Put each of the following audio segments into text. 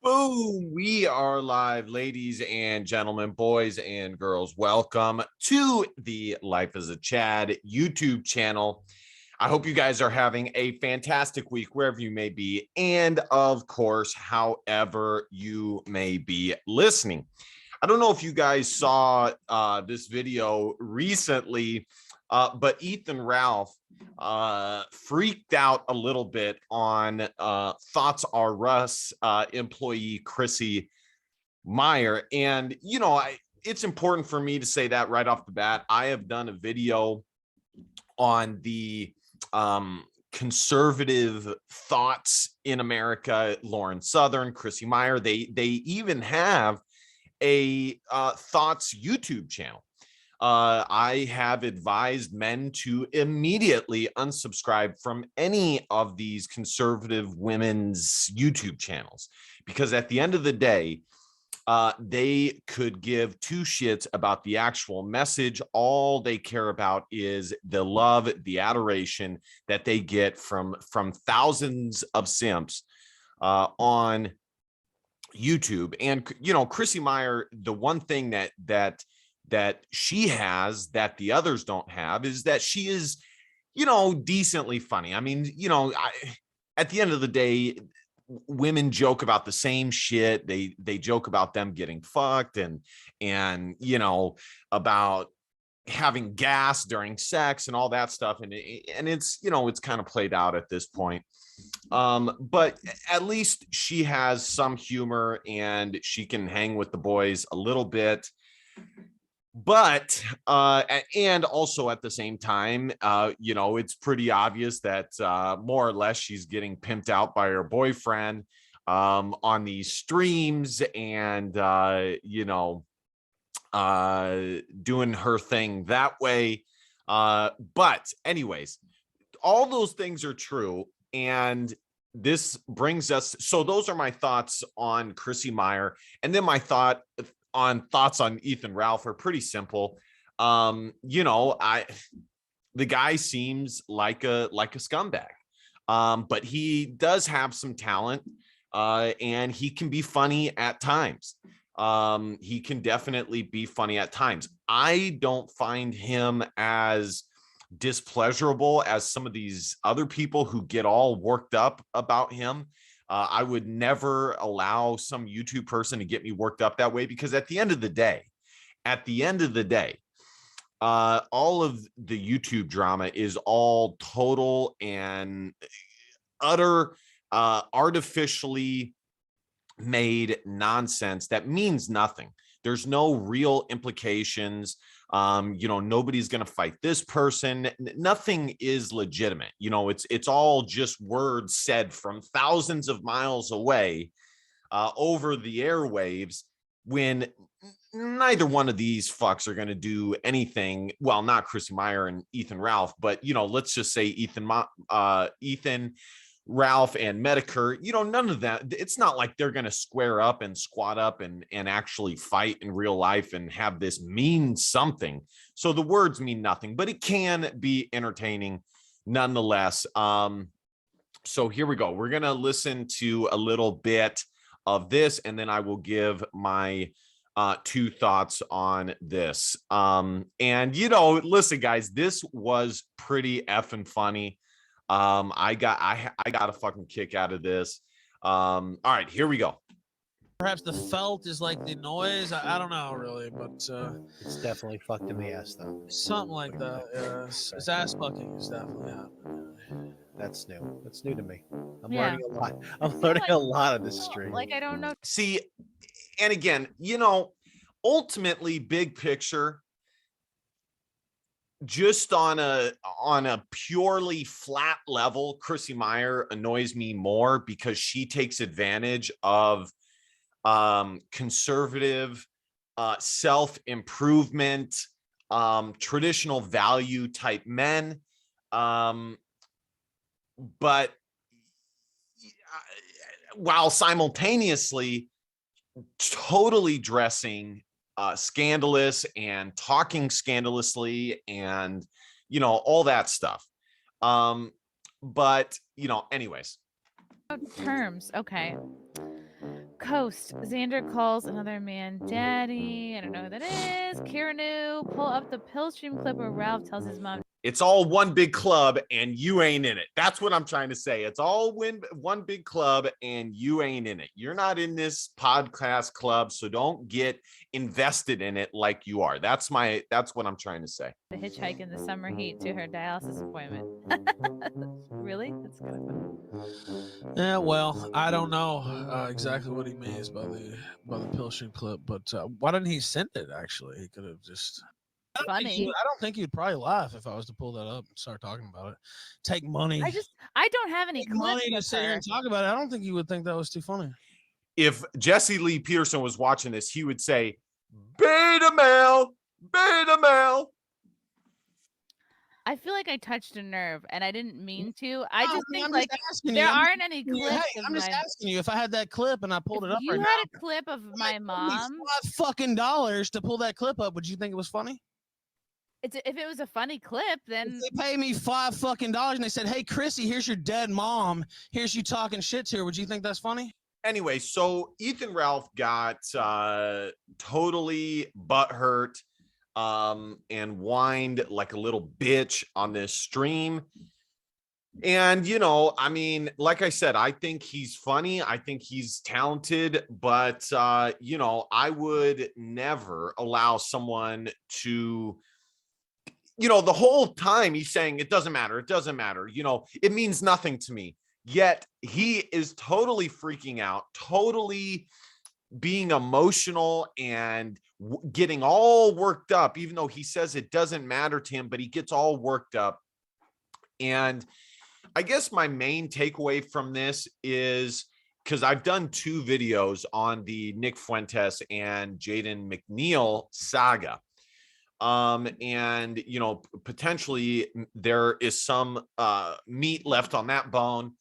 Boom! We are live, ladies and gentlemen, boys and girls. Welcome to the Life as a Chad YouTube channel. I hope you guys are having a fantastic week wherever you may be, and of course, however you may be listening. I don't know if you guys saw this video recently, but Ethan Ralph freaked out a little bit on Thoughts R Us employee Chrissie Mayr. And, you know, it's important for me to say that right off the bat. I have done a video on the conservative thoughts in America, Lauren Southern, Chrissie Mayr. They even have a thoughts YouTube channel. I have advised men to immediately unsubscribe from any of these conservative women's YouTube channels, because at the end of the day, they could give two shits about the actual message. All they care about is the love, the adoration that they get from thousands of simps on YouTube. And, you know, Chrissie Mayr, the one thing that she has that the others don't have is that she is, you know, decently funny. I mean, you know, at the end of the day, women joke about the same shit. They joke about them getting fucked and you know, about having gas during sex and all that stuff. And it's, you know, it's kind of played out at this point. But at least she has some humor and she can hang with the boys a little bit. But and also at the same time, you know, it's pretty obvious that more or less she's getting pimped out by her boyfriend on these streams and you know, doing her thing that way. But anyways, all those things are true. And this brings us, so those are my thoughts on Chrissie Mayr. And then my thoughts on Ethan Ralph are pretty simple. You know, the guy seems like a scumbag, but he does have some talent, and he can be funny at times. He can definitely be funny at times. I don't find him as displeasurable as some of these other people who get all worked up about him. I would never allow some YouTube person to get me worked up that way, because at the end of the day, all of the YouTube drama is all total and utter artificially made nonsense that means nothing. There's no real implications. You know, nobody's going to fight this person. Nothing is legitimate. You know, it's all just words said from thousands of miles away over the airwaves, when neither one of these fucks are going to do anything. Well, not Chrissie Mayr and Ethan Ralph, but, you know, let's just say Ethan Ralph and Medicare, you know, none of that. It's not like they're going to square up and squat up and actually fight in real life and have this mean something. So the words mean nothing, but it can be entertaining nonetheless. So here we go. We're going to listen to a little bit of this, and then I will give my two thoughts on this. And, you know, listen, guys, this was pretty effing funny. I got a fucking kick out of this. All right, here we go. Perhaps the felt is like the noise. I don't know really, but It's definitely fucked in the ass, though. something like that. It's ass fucking is definitely happening. That's new. That's new to me. I'm Yeah. learning a lot. I'm learning a lot of this stream. Like, I don't know. See, and again, you know, ultimately, big picture, just on a purely flat level, Chrissie Mayr annoys me more because she takes advantage of conservative self-improvement, traditional value type men, but while simultaneously totally dressing scandalous and talking scandalously and, you know, all that stuff. But, you know, anyways. Terms. Okay. Coast. Xander calls another man daddy. I don't know who that is. Kiranu. Pull up the Pillstream clip where Ralph tells his mom. It's all one big club and you ain't in it. That's what I'm trying to say. It's all one big club and you ain't in it. You're not in this podcast club, so don't get invested in it like you are. That's what I'm trying to say. To hitchhike in the summer heat to her dialysis appointment. Really? That's kind of funny. Yeah, well, I don't know exactly what he means by the Pilsen clip, but why didn't he send it? Actually, he could have just. I don't think he'd probably laugh if I was to pull that up and start talking about it. Take money. I don't have any clips money to sit here and talk about it. I don't think he would think that was too funny. If Jesse Lee Peterson was watching this, he would say, "Beta male, beta male." I feel like I touched a nerve, and I didn't mean to. I just think like there aren't any clips. Hey, I'm just asking you if I had that clip and I pulled it up. You had a clip of my mom. $5 to pull that clip up. Would you think it was funny? If it was a funny clip, then if they pay me $5 and they said, "Hey, Chrissie, here's your dead mom. Here's you talking shit to her." Would you think that's funny? Anyway, so Ethan Ralph got totally butthurt and whined like a little bitch on this stream. And, I mean, like I said, I think he's funny. I think he's talented, but, I would never allow someone to, the whole time he's saying, it doesn't matter. It doesn't matter. It means nothing to me. Yet he is totally freaking out, totally being emotional and getting all worked up, even though he says it doesn't matter to him, but he gets all worked up. And I guess my main takeaway from this is, because I've done 2 videos on the Nick Fuentes and Jaden McNeil saga. And, potentially there is some meat left on that bone.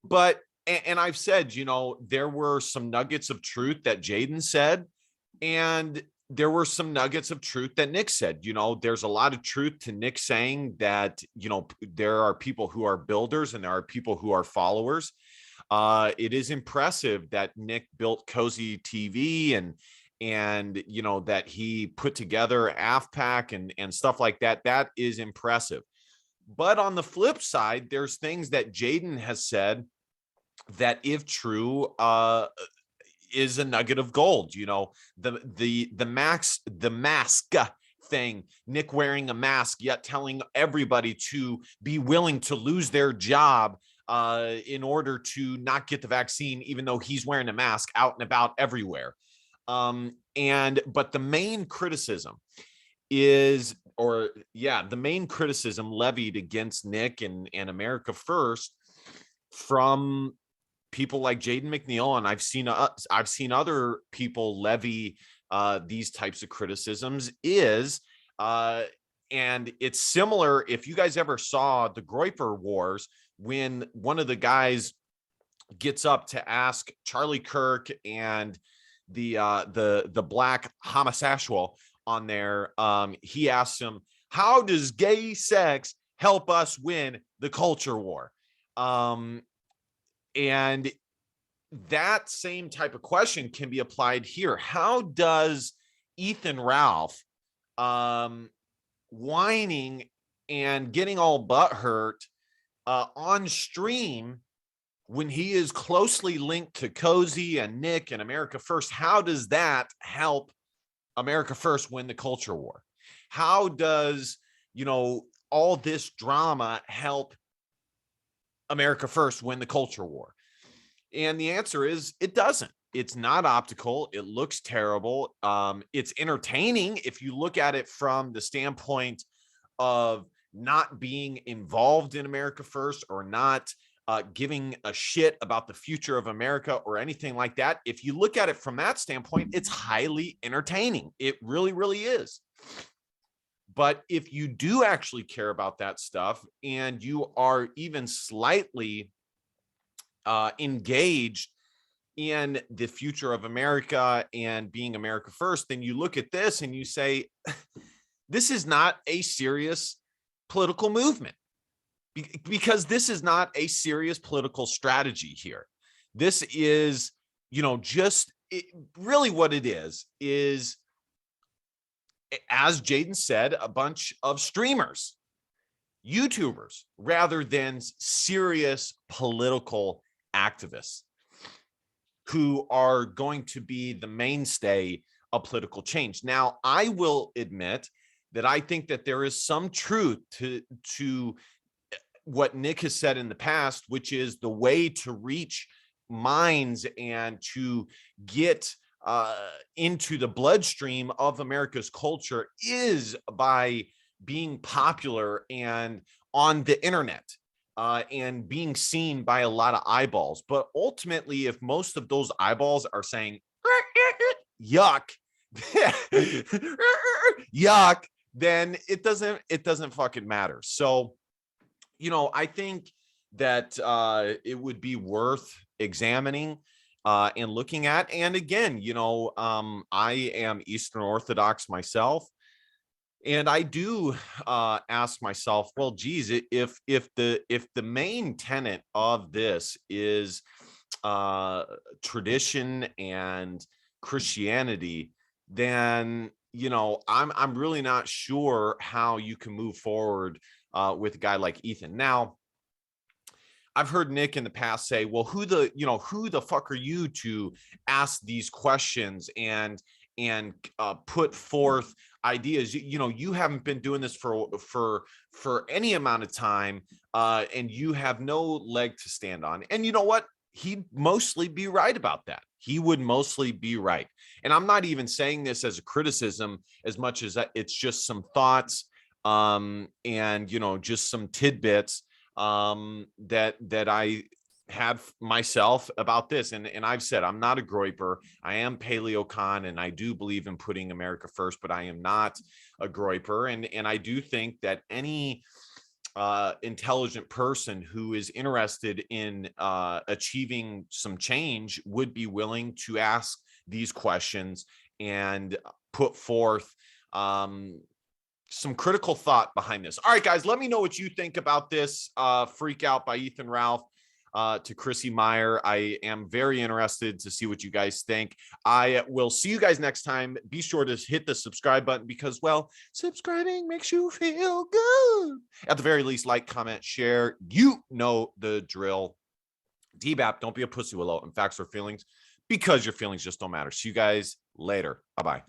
But, and I've said, there were some nuggets of truth that Jaden said, and there were some nuggets of truth that Nick said. There's a lot of truth to Nick saying that, there are people who are builders and there are people who are followers. It is impressive that Nick built Cozy TV and that he put together AFPAC and stuff like that. That is impressive. But on the flip side, there's things that Jaden has said that, if true, is a nugget of gold. The mask thing, Nick wearing a mask, yet telling everybody to be willing to lose their job in order to not get the vaccine, even though he's wearing a mask out and about everywhere. But the main criticism is, the main criticism levied against Nick and America First from people like Jaden McNeil, and I've seen other people levy these types of criticisms, is and it's similar. If you guys ever saw the Groyper Wars, when one of the guys gets up to ask Charlie Kirk and the black homosexual on there, he asks him, "How does gay sex help us win the culture war?" And that same type of question can be applied here. How does Ethan Ralph whining and getting all butthurt on stream when he is closely linked to Cozy and Nick and America First? How does that help America First win the culture war? How does, all this drama help America First win the culture war? And the answer is, it doesn't. It's not optical. It looks terrible. It's entertaining if you look at it from the standpoint of not being involved in America First, or not giving a shit about the future of America or anything like that. If you look at it from that standpoint, it's highly entertaining. It really, really is. But if you do actually care about that stuff, and you are even slightly engaged in the future of America and being America First, then you look at this and you say, this is not a serious political movement, because this is not a serious political strategy here. This is just really what it is, as Jaden said, a bunch of streamers, YouTubers, rather than serious political activists who are going to be the mainstay of political change. Now, I will admit that I think that there is some truth to what Nick has said in the past, which is the way to reach minds and to get into the bloodstream of America's culture is by being popular and on the internet and being seen by a lot of eyeballs. But ultimately, if most of those eyeballs are saying yuck, yuck, then it doesn't fucking matter. So, I think that it would be worth examining and looking at. And again, I am Eastern Orthodox myself. And I do ask myself, well, geez, if the main tenet of this is tradition and Christianity, then I'm really not sure how you can move forward with a guy like Ethan. Now, I've heard Nick in the past say, well, who the fuck are you to ask these questions and put forth ideas? You haven't been doing this for any amount of time, and you have no leg to stand on. And you know what? He'd mostly be right about that. He would mostly be right. And I'm not even saying this as a criticism as much as that it's just some thoughts and just some tidbits that I have myself about this. And I've said, I'm not a groyper. I am paleo con, and I do believe in putting America first, but I am not a groyper. And I do think that any intelligent person who is interested in achieving some change would be willing to ask these questions and put forth some critical thought behind this. All right, guys, let me know what you think about this Freak Out by Ethan Ralph to Chrissie Mayr. I am very interested to see what you guys think. I will see you guys next time. Be sure to hit the subscribe button because, well, subscribing makes you feel good. At the very least, like, comment, share. You know the drill. DBAP, don't be a pussy willow and facts or feelings, because your feelings just don't matter. See you guys later. Bye-bye.